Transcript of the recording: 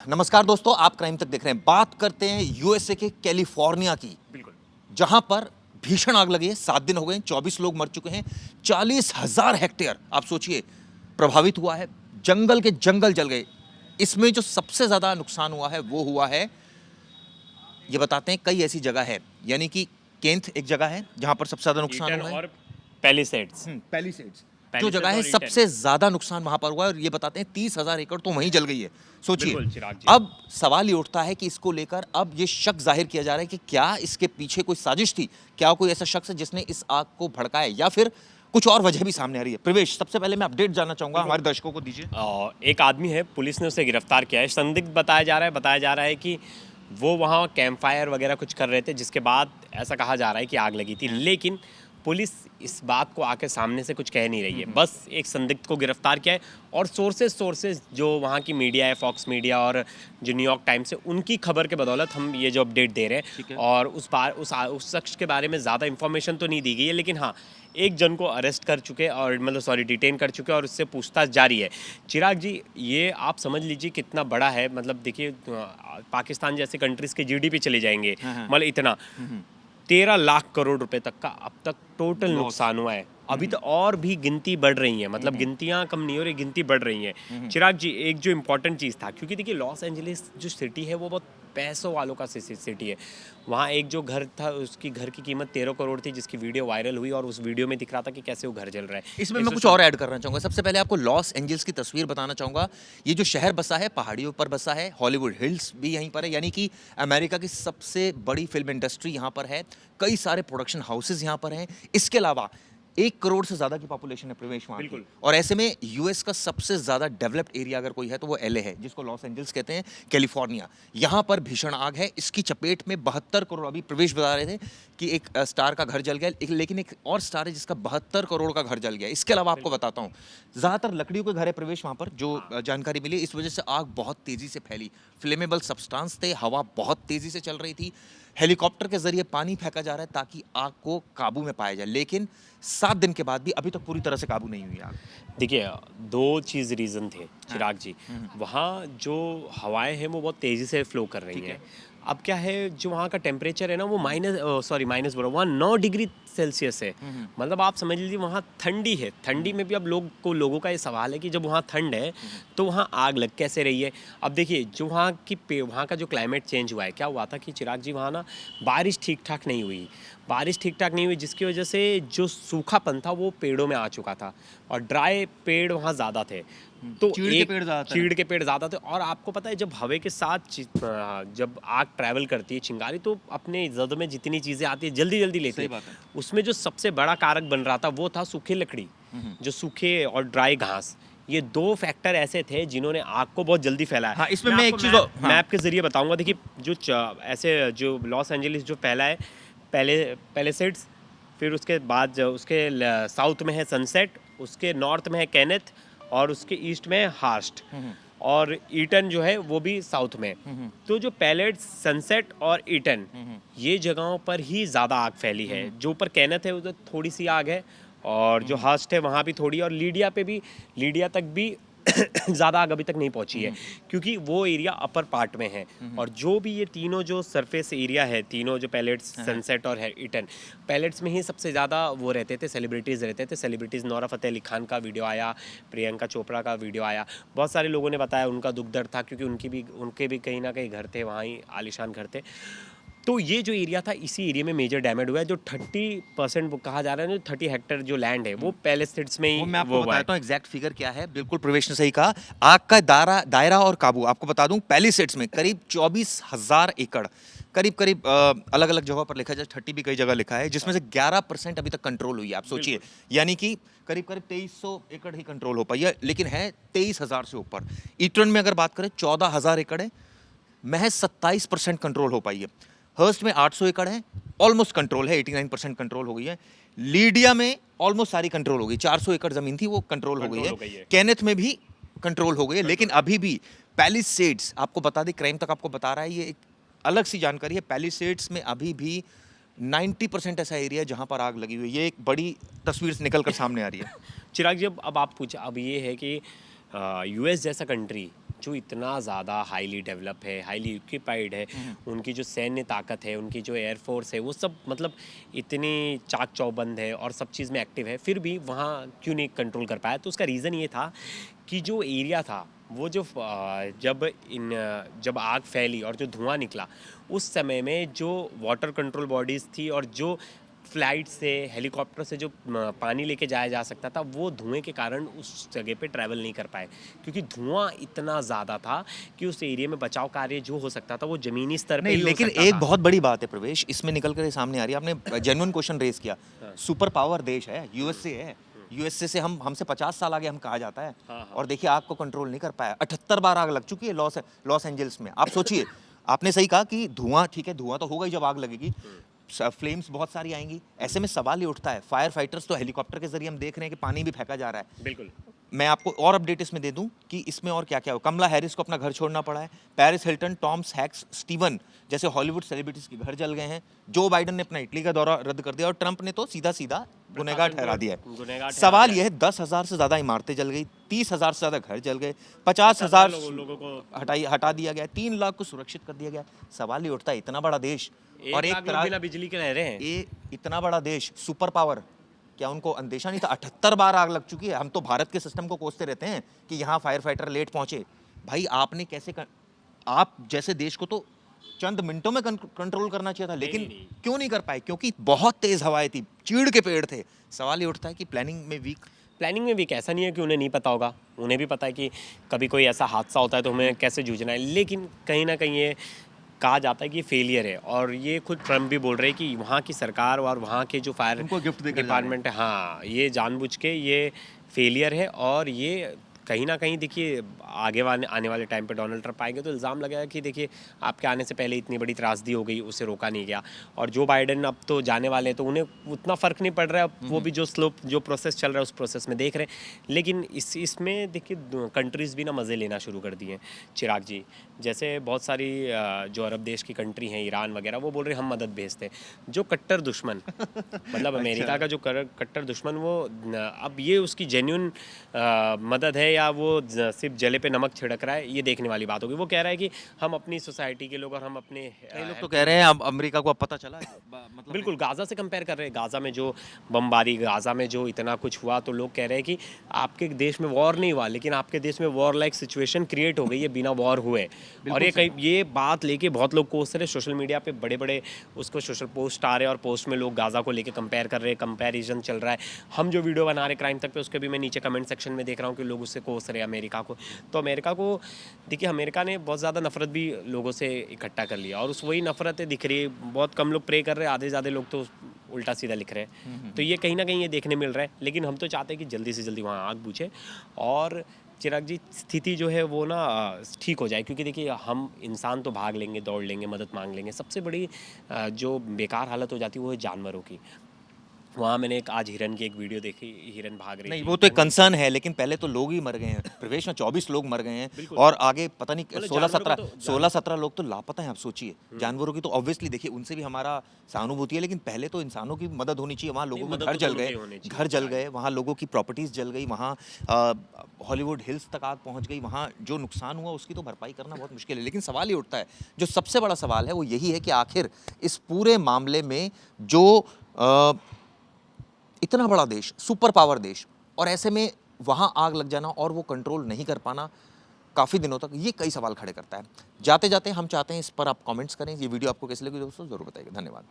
नमस्कार दोस्तों, आप क्राइम तक देख रहे हैं। बात करते हैं यूएसए के कैलिफोर्निया की, बिल्कुल। जहां पर भीषण आग लगी है। 7 दिन हो गए, 24 लोग मर चुके हैं, 40,000 हेक्टेयर आप सोचिए प्रभावित हुआ है। जंगल के जंगल जल गए। इसमें जो सबसे ज्यादा नुकसान हुआ है वो हुआ है, ये बताते हैं, कई ऐसी जगह है, यानी कि केंथ एक जगह है जहां पर सबसे ज्यादा नुकसान ईटन हुआ है। और पैलिसेड्स। पैलिसेड्स जो पैलिसेड्स जगह है और ईटन। सबसे ज्यादा नुकसान वहां पर हुआ है, और ये बताते हैं 30,000 एकड़ तो वहीं जल गई है। सोचिए। बिल्कुल चिराग जी। अब सवाल ये उठता है कि इसको लेकर अब ये शक जाहिर किया जा रहा है कि क्या इसके पीछे कोई साजिश थी, क्या कोई ऐसा शख्स है जिसने इस आग को भड़काया, या फिर कुछ और वजह भी सामने आ रही है। प्रवेश, सबसे पहले मैं अपडेट जानना चाहूंगा, हमारे दर्शकों को दीजिए। एक आदमी है, पुलिस ने उसे गिरफ्तार किया है। संदिग्ध बताया जा रहा है कि वो वहाँ कैंप फायर वगैरह कुछ कर रहे थे, जिसके बाद ऐसा कहा जा रहा है कि आग लगी थी। लेकिन पुलिस इस बात को आके सामने से कुछ कह नहीं रही है। बस एक संदिग्ध को गिरफ्तार किया है, और सोर्सेज जो वहाँ की मीडिया है, फॉक्स मीडिया और जो न्यूयॉर्क टाइम्स है, उनकी खबर के बदौलत हम ये जो अपडेट दे रहे हैं। और उस शख्स के बारे में ज़्यादा इन्फॉर्मेशन तो नहीं दी गई है, लेकिन हाँ, एक जन को अरेस्ट कर चुके और डिटेन कर चुके, और उससे पूछताछ जारी है। चिराग जी, ये आप समझ लीजिए कितना बड़ा है। मतलब देखिए, पाकिस्तान जैसे कंट्रीज़ के जीडीपी चले जाएंगे। मतलब इतना 13 लाख करोड़ रुपए तक का अब तक टोटल नुकसान हुआ है। अभी तो और भी गिनती बढ़ रही है, मतलब गिनतियां कम नहीं हो रही, गिनती बढ़ रही है। चिराग जी, एक जो इम्पोर्टेंट चीज़ था, क्योंकि देखिए लॉस एंजलिस जो सिटी है वो बहुत पैसों वालों का सिटी है। वहाँ एक जो घर था, उसकी घर की कीमत 13 करोड़ थी, जिसकी वीडियो वायरल हुई, और उस वीडियो में दिख रहा था कि कैसे वो घर जल रहा है। इसमें मैं कुछ और ऐड करना चाहूंगा। सबसे पहले आपको लॉस एंजल्स की तस्वीर बताना चाहूंगा। ये जो शहर बसा है, पहाड़ियों पर बसा है, हॉलीवुड हिल्स भी यहीं पर है, यानी कि अमेरिका की सबसे बड़ी फिल्म इंडस्ट्री यहाँ पर है, कई सारे प्रोडक्शन हाउसेज यहाँ पर हैं। इसके अलावा 1 करोड़ से ज्यादा की पॉपुलेशन है प्रवेश वहाँ की। और ऐसे में यूएस का सबसे ज्यादा डेवलप्ड एरिया अगर कोई है तो वो एलए है, जिसको लॉस एंजल्स कहते हैं, कैलिफोर्निया। यहाँ पर भीषण आग है, इसकी चपेट में 72 करोड़, अभी प्रवेश बता रहे थे कि एक स्टार का घर जल गया, लेकिन एक और स्टार है जिसका 72 करोड़ का घर जल गया। इसके अलावा आपको बताता हूँ, ज्यादातर लकड़ियों के घर है प्रवेश वहाँ पर, जो जानकारी मिली। इस वजह से आग बहुत तेजी से फैली, फ्लेमेबल सब्सटेंस थे, हवा बहुत तेजी से चल रही थी, हेलीकॉप्टर के जरिए पानी फेंका जा रहा है ताकि आग को काबू में पाया जाए। लेकिन 7 दिन के बाद भी अभी तक पूरी तरह से काबू नहीं हुई आग। देखिए, दो चीज़ रीज़न थे चिराग जी। वहाँ जो हवाएं हैं वो बहुत तेज़ी से फ्लो कर रही हैं। अब क्या है, जो वहाँ का टेम्परेचर है ना, वो माइनस बोलो, वहाँ 9 डिग्री सेल्सियस है। मतलब आप समझ लीजिए वहाँ ठंडी है। ठंडी में भी अब लोगों का ये सवाल है कि जब वहाँ ठंड है तो वहाँ आग लग कैसे रही है। अब देखिए, जो वहाँ का जो क्लाइमेट चेंज हुआ है, क्या हुआ था कि चिराग जी, वहाँ ना बारिश ठीक ठाक नहीं हुई, जिसकी वजह से जो सूखापन था वो पेड़ों में आ चुका था, और ड्राई पेड़ वहाँ ज़्यादा थे। तो चीड़ के पेड़ ज़्यादा थे। और आपको पता है, जब हवा के साथ जब आग ट्रैवल करती है, चिंगारी, तो अपने जद में जितनी चीज़ें आती है जल्दी जल्दी लेती है। उसमें जो सबसे बड़ा कारक बन रहा था वो था सूखी लकड़ी, जो सूखे और ड्राई घास। ये 2 फैक्टर ऐसे थे जिन्होंने आग को बहुत जल्दी फैलाया। हाँ, इसमें मैं एक चीज़ मैं आपके ज़रिए बताऊंगा। देखिए, ऐसे जो लॉस एंजलिस जो फैला है, पैलेसेड्स, फिर उसके बाद उसके साउथ में है सनसेट, उसके नॉर्थ में है केनेथ, और उसके ईस्ट में है हार्स्ट, और ईटन जो है वो भी साउथ में। तो जो पैलेट, सनसेट और ईटन, ये जगहों पर ही ज़्यादा आग फैली है। जो ऊपर केनेथ है उधर थोड़ी सी आग है, और जो हार्स्ट है वहाँ भी थोड़ी, और लीडिया तक भी ज़्यादा आग अभी तक नहीं पहुंची है, क्योंकि वो एरिया अपर पार्ट में है। और जो भी ये तीनों जो सरफेस एरिया है, तीनों जो पैलेट्स, सनसेट और ईटन, पैलेट्स में ही सबसे ज़्यादा वो सेलिब्रिटीज़ रहते थे। नोरा फतेह अली खान का वीडियो आया, प्रियंका चोपड़ा का वीडियो आया, बहुत सारे लोगों ने बताया उनका दुख दर्द था, क्योंकि उनके भी कहीं ना कहीं घर थे, वहाँ ही आलीशान घर थे। तो ये जो एरिया था, इसी एरिया में मेजर डैमेज हुआ है। जो 30% कहा जा रहा है, जो 30 हेक्टेयर जो लैंड है, वो पैलेस्टाइड्स में ही मैं आपको बताता हूं एग्जैक्ट फिगर क्या है। बिल्कुल प्रवेश ने सही कहा। आग का दायरा और काबू आपको बता दूं, पैलिसेड्स में करीब 24,000 एकड़, करीब अलग अलग जगहों पर लिखा है, 30 भी कई जगह लिखा है, जिसमें से 11% अभी तक कंट्रोल हुई है। आप सोचिए, यानी कि करीब 2300 एकड़ ही कंट्रोल हो पाई है, लेकिन है 23,000 से ऊपर। ईटन में अगर बात करें 14,000 एकड़ है, महज 27% कंट्रोल हो पाई है। हर्स्ट में 800 एकड़ है, ऑलमोस्ट कंट्रोल है, 89% कंट्रोल हो गई है। लीडिया में ऑलमोस्ट सारी कंट्रोल हो गई, 400 एकड़ जमीन थी वो कंट्रोल हो गई है। केनेथ में भी कंट्रोल हो गई है, लेकिन अभी भी पैलिसेड्स, आपको बता दें, क्राइम तक आपको बता रहा है, ये एक अलग सी जानकारी है। पैलिसेड्स में अभी भी 90% ऐसा एरिया है जहां पर आग लगी हुई है। ये एक बड़ी तस्वीर से निकल कर सामने आ रही है। चिराग जी, अब आप पूछा, अब ये है कि यूएस जैसा कंट्री जो इतना ज़्यादा हाईली डेवलप है, हाईली इक्विपाइड है, उनकी जो सैन्य ताकत है, उनकी जो एयरफोर्स है, वो सब मतलब इतनी चाक चौबंद है और सब चीज़ में एक्टिव है, फिर भी वहाँ क्यों नहीं कंट्रोल कर पाया? तो उसका रीज़न ये था कि जो एरिया था वो जो जब आग फैली और जो धुआं निकला, उस समय में जो वाटर कंट्रोल बॉडीज़ थी और जो फ्लाइट से, हेलीकॉप्टर से जो पानी लेके जाया जा सकता था, वो धुएं के कारण उस जगह पे ट्रैवल नहीं कर पाए, क्योंकि धुआं इतना ज़्यादा था कि उस एरिया में बचाव कार्य जो हो सकता था वो ज़मीनी स्तर पे नहीं, ही हो लेकिन सकता एक था। बहुत बड़ी बात है प्रवेश, इसमें निकल कर ये सामने आ रही है। आपने जेन्युइन क्वेश्चन रेज किया। सुपर पावर देश है, यूएसए है। यूएसए से हमसे 50 साल आगे हम कहा जाता है। हाँ, हाँ। और देखिए आग को कंट्रोल नहीं कर पाया। 78 बार आग लग चुकी है लॉस एंजल्स में। आप सोचिए, आपने सही कहा कि धुआं, ठीक है, धुआं तो होगा ही जब आग लगेगी, फ्लेम्स बहुत सारी आएंगी। ऐसे में सवाल ये उठता है, फायर फाइटर्स तो हेलीकॉप्टर के जरिए हम देख रहे हैं कि पानी भी फेंका जा रहा है। बिल्कुल। मैं आपको और अपडेट इसमें दे दूं कि इसमें और क्या क्या हो। कमला हैरिस को अपना घर छोड़ना पड़ा है। Paris Hilton, Tom Hanks, Steven जैसे हॉलीवुड सेलिब्रिटीज के घर जल गए हैं। जो बाइडन ने अपना इटली का दौरा रद्द कर दिया और ट्रंप ने तो सीधा सीधा गुनहगार ठहरा दिया है। गुनहगार ठहरा सवाल दिया यह है, 10,000 से ज्यादा इमारतें जल गई, 30,000 से ज्यादा घर जल गए, 50,000 लोगों को हटा दिया गया, 3 लाख को सुरक्षित कर दिया गया। सवाल ये उठता है, इतना बड़ा देश और 1 लाख लोग बिना बिजली के रह रहे हैं। ये इतना बड़ा देश, सुपर पावर, क्या उनको अंदेशा नहीं था? 78 बार आग लग चुकी है। हम तो भारत के सिस्टम को कोसते रहते हैं कि यहाँ फायर फाइटर लेट पहुंचे। भाई आपने आप जैसे देश को तो चंद मिनटों में कंट्रोल करना चाहिए था, लेकिन नहीं। क्यों नहीं कर पाए? क्योंकि बहुत तेज हवाएं थी, चीड़ के पेड़ थे। सवाल ये उठता है कि प्लानिंग में वीक। ऐसा नहीं है कि उन्हें नहीं पता होगा, उन्हें भी पता है कि कभी कोई ऐसा हादसा होता है तो हमें कैसे जूझना है, लेकिन कहीं ना कहीं ये कहा जाता है कि फेलियर है। और ये खुद ट्रम्प भी बोल रहे हैं कि वहाँ की सरकार और वहाँ के जो फायर उनको गिफ्ट देकर डिपार्टमेंट है, हाँ, ये जानबूझ के ये फेलियर है। और ये कहीं ना कहीं देखिए आगे आने वाले टाइम पे डोनाल्ड ट्रंप आएंगे तो इल्ज़ाम लगेगा कि देखिए आपके आने से पहले इतनी बड़ी त्रासदी हो गई, उसे रोका नहीं गया। और जो बाइडन अब तो जाने वाले हैं तो उन्हें उतना फ़र्क नहीं पड़ रहा है, वो भी जो प्रोसेस चल रहा है उस प्रोसेस में देख रहे हैं। लेकिन इसमें देखिए कंट्रीज़ भी ना मज़े लेना शुरू कर दिए हैं चिराग जी। जैसे बहुत सारी जो अरब देश की कंट्री हैं, ईरान वगैरह, वो बोल रहे हैं हम मदद भेजते हैं। जो कट्टर दुश्मन मतलब अमेरिका का जो कट्टर दुश्मन, वो अब ये उसकी जेन्युइन मदद है या वो सिर्फ जले पे नमक छिड़क रहा है, ये देखने वाली बात होगी। वो कह रहा है कि हम अपनी सोसाइटी के लोग और हम अपने कई लोग तो कह रहे हैं अब अमेरिका को अब पता चला मतलब बिल्कुल गाज़ा से कंपेयर कर रहे हैं। गाज़ा में जो बमबारी, गाज़ा में जो इतना कुछ हुआ, तो लोग कह रहे हैं कि आपके देश में वॉर नहीं हुआ, लेकिन आपके देश में वॉर लाइक सिचुएशन क्रिएट हो गई है बिना वॉर हुए। और ये बात लेके बहुत लोग कोस रहे, सोशल मीडिया पे बड़े बड़े उसको सोशल पोस्ट आ रहे हैं और पोस्ट में लोग गाज़ा को लेके कंपेयर कर रहे हैं, कंपैरिजन चल रहा है। हम जो वीडियो बना रहे क्राइम तक पे, उसके भी मैं नीचे कमेंट सेक्शन में देख रहा हूँ कि लोग उससे कोस रहे हैं अमेरिका को। तो अमेरिका को देखिए, अमेरिका ने बहुत ज़्यादा नफरत भी लोगों से इकट्ठा कर लिया और उस वही नफरतें दिख रही है। बहुत कम लोग प्रे कर रहे हैं, आधे ज़्यादा लोग तो उल्टा सीधा लिख रहे हैं। तो ये कहीं ना कहीं ये देखने मिल रहा है। लेकिन हम तो चाहते हैं कि जल्दी से जल्दी वहाँ आग बुझे और चिराग जी स्थिति जो है वो ना ठीक हो जाए। क्योंकि देखिए हम इंसान तो भाग लेंगे, दौड़ लेंगे, मदद मांग लेंगे, सबसे बड़ी जो बेकार हालत हो जाती है वो है जानवरों की। वहाँ मैंने आज हिरन की एक वीडियो देखी, हिरन भाग रही नहीं, थी। वो तो एक कंसर्न है, लेकिन पहले तो लोग ही मर गए हैं प्रवेश में। 24 लोग मर गए हैं और आगे पता नहीं मतलब 16-17 लोग तो लापता हैं। आप सोचिए, जानवरों की तो ऑब्वियसली देखिए उनसे भी हमारा सहानुभूति है, लेकिन पहले तो इंसानों की मदद होनी चाहिए। वहाँ लोगों के घर जल गए, वहाँ लोगों की प्रॉपर्टीज जल गई, वहाँ हॉलीवुड हिल्स तक आग पहुँच गई। वहाँ जो नुकसान हुआ उसकी तो भरपाई करना बहुत मुश्किल है। लेकिन सवाल ये उठता है, जो सबसे बड़ा सवाल है वो यही है कि आखिर इस पूरे मामले में जो इतना बड़ा देश, सुपर पावर देश, और ऐसे में वहाँ आग लग जाना और वो कंट्रोल नहीं कर पाना काफ़ी दिनों तक, ये कई सवाल खड़े करता है। जाते जाते हम चाहते हैं इस पर आप कमेंट्स करें। ये वीडियो आपको कैसी लगी दोस्तों ज़रूर बताइएगा। धन्यवाद।